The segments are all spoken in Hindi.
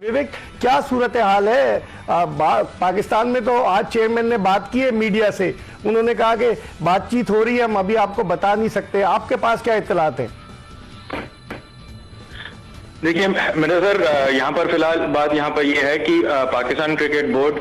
विवेक, क्या सूरत हाल है पाकिस्तान में? तो आज चेयरमैन ने बात की है मीडिया से, उन्होंने कहा कि बातचीत हो रही है, हम अभी आपको बता नहीं सकते। आपके पास क्या इत्तलात है? देखिए मेरा सर, यहाँ पर फिलहाल बात यहाँ पर ये है कि पाकिस्तान क्रिकेट बोर्ड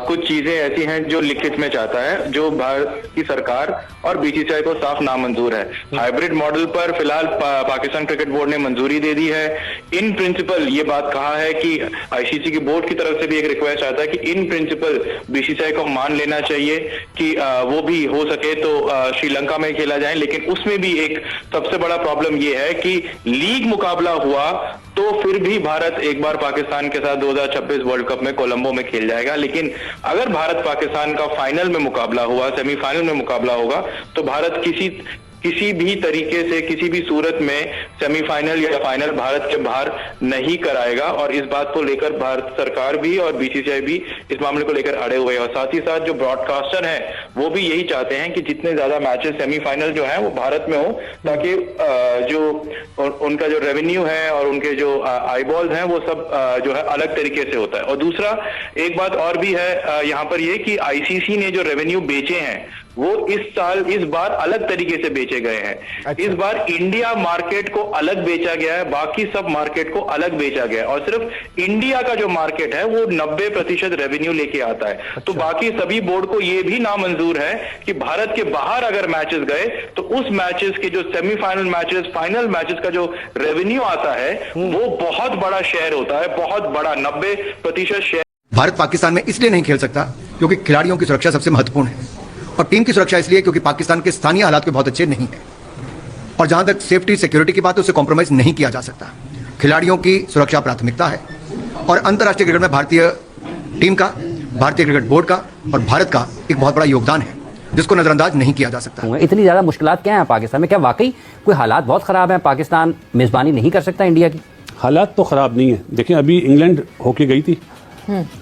कुछ चीजें ऐसी हैं जो लिखित में चाहता है, जो भारत की सरकार और बीसीसीआई को साफ नामंजूर है। हाइब्रिड मॉडल पर फिलहाल पाकिस्तान क्रिकेट बोर्ड ने मंजूरी दे दी है। इन प्रिंसिपल ये बात कहा है कि आईसीसी की बोर्ड की तरफ से भी एक रिक्वेस्ट आता है कि इन प्रिंसिपल बीसीसीआई को मान लेना चाहिए कि वो भी हो सके तो श्रीलंका में खेला जाए। लेकिन उसमें भी एक सबसे बड़ा प्रॉब्लम ये है कि लीग मुकाबला हुआ तो फिर भी भारत एक बार पाकिस्तान के साथ 2026 वर्ल्ड कप में कोलंबो में खेल जाएगा। लेकिन अगर भारत पाकिस्तान का फाइनल में मुकाबला हुआ, सेमीफाइनल में मुकाबला होगा, तो भारत किसी भी तरीके से किसी भी सूरत में सेमीफाइनल या फाइनल भारत के बाहर नहीं कराएगा। और इस बात को लेकर भारत सरकार भी और बीसीसीआई भी इस मामले को लेकर अड़े हुए हैं। और साथ ही साथ जो ब्रॉडकास्टर हैं वो भी यही चाहते हैं कि जितने ज्यादा मैचेस सेमीफाइनल जो है वो भारत में हो, ताकि जो उनका जो रेवेन्यू है और उनके जो आईबॉल्स हैं वो सब जो है अलग तरीके से होता है। और दूसरा एक बात और भी है यहाँ पर ये कि आईसीसी ने जो रेवेन्यू बेचे हैं वो इस बार अलग तरीके से बेचे गए हैं। अच्छा। इस बार इंडिया मार्केट को अलग बेचा गया है, बाकी सब मार्केट को अलग बेचा गया है। और सिर्फ इंडिया का जो मार्केट है वो 90% रेवेन्यू लेके आता है। अच्छा। तो बाकी सभी बोर्ड को ये भी नामंजूर है कि भारत के बाहर अगर मैचेस गए तो उस मैचेस के जो सेमीफाइनल मैचेस, फाइनल मैचेस का जो रेवेन्यू आता है वो बहुत बड़ा शेयर होता है, बहुत बड़ा 90% शेयर। भारत पाकिस्तान में इसलिए नहीं खेल सकता क्योंकि खिलाड़ियों की सुरक्षा सबसे महत्वपूर्ण है, और टीम की सुरक्षा इसलिए क्योंकि पाकिस्तान के स्थानीय हालात के बहुत अच्छे नहीं है। और जहां तक सेफ्टी सिक्योरिटी की बात है, उससे कॉम्प्रोमाइज नहीं किया जा सकता। खिलाड़ियों की सुरक्षा प्राथमिकता है और अंतर्राष्ट्रीय क्रिकेट में भारतीय टीम का, भारतीय क्रिकेट बोर्ड का और भारत का एक बहुत बड़ा योगदान है जिसको नजरअंदाज नहीं किया जा सकता। इतनी ज्यादा मुश्किलात क्या है पाकिस्तान में? क्या वाकई कोई हालात बहुत खराब है? पाकिस्तान मेजबानी नहीं कर सकता इंडिया की? हालात तो खराब नहीं है। देखिए अभी इंग्लैंड होके गई थी,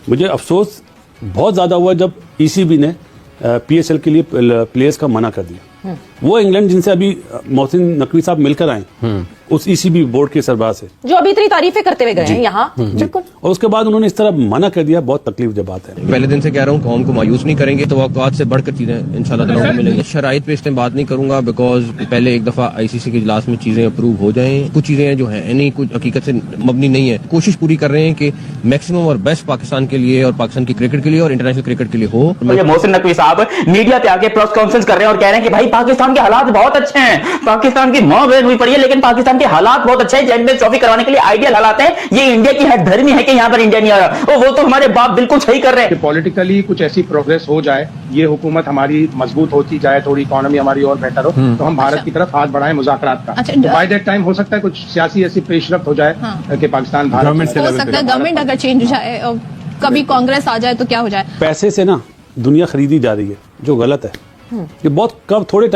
मुझे अफसोस बहुत ज्यादा हुआ जब ईसीबी ने पीएसएल के लिए प्लेयर्स का मना कर दिया। वो इंग्लैंड जिनसे अभी मोहसिन नकवी साहब मिलकर आए उस ईसीबी बोर्ड के सरबराह से, जो अभी इतनी तारीफें करते हुए गए हैं यहाँ, बिल्कुल, और उसके बाद उन्होंने इस तरह मना कर दिया। बहुत तकलीफ जब बात है। पहले दिन से कह रहा हूँ कौम को मायूस नहीं करेंगे, तो वक्त से बढ़कर चीजें इंशाल्लाह मिलेंगी। शराइत पे इस टाइम बात नहीं करूंगा बिकॉज पहले एक दफा आईसीसी के इजलास में चीजें अप्रूव हो जाएं। कुछ चीजें जो है यानी कुछ हकीकत से मबनी नहीं है। कोशिश पूरी कर रहे हैं कि मैक्सिमम और बेस्ट पाकिस्तान के लिए और पाकिस्तान की क्रिकेट के लिए और इंटरनेशनल क्रिकेट के लिए हो। मोहसिन नकवी साहब मीडिया पे आके प्रेस कॉन्फ्रेंस कर रहे हैं और कह रहे हैं कि भाई पाकिस्तान के हालात बहुत अच्छे हैं, पाकिस्तान की मौत हुई पड़ी है, लेकिन पाकिस्तान के हालात बहुत अच्छे हैं, चैंपियंस ट्रॉफी करवाने के लिए आइडियल हालात हैं। ये इंडिया की हद धर्मी है कि यहाँ पर इंडिया नहीं आ रहा। वो तो हमारे बाप बिल्कुल सही कर रहे हैं। पॉलिटिकली कुछ ऐसी प्रोग्रेस हो जाए, ये हुकूमत हमारी मजबूत होती जाए, थोड़ी इकोनॉमी हमारी और बेहतर हो, तो हम भारत की तरफ हाथ बढ़ाएं मुज़ाकरात का। बाय दैट टाइम हो सकता है कुछ सियासी ऐसी पेशरफ्त हो जाए कि पाकिस्तान भारत हो सकता है। गवर्नमेंट अगर चेंज हो जाए, कभी कांग्रेस आ जाए तो क्या हो जाए? पैसे से ना दुनिया खरीदी जा रही है, जो गलत है। ये बहुत कम थोड़े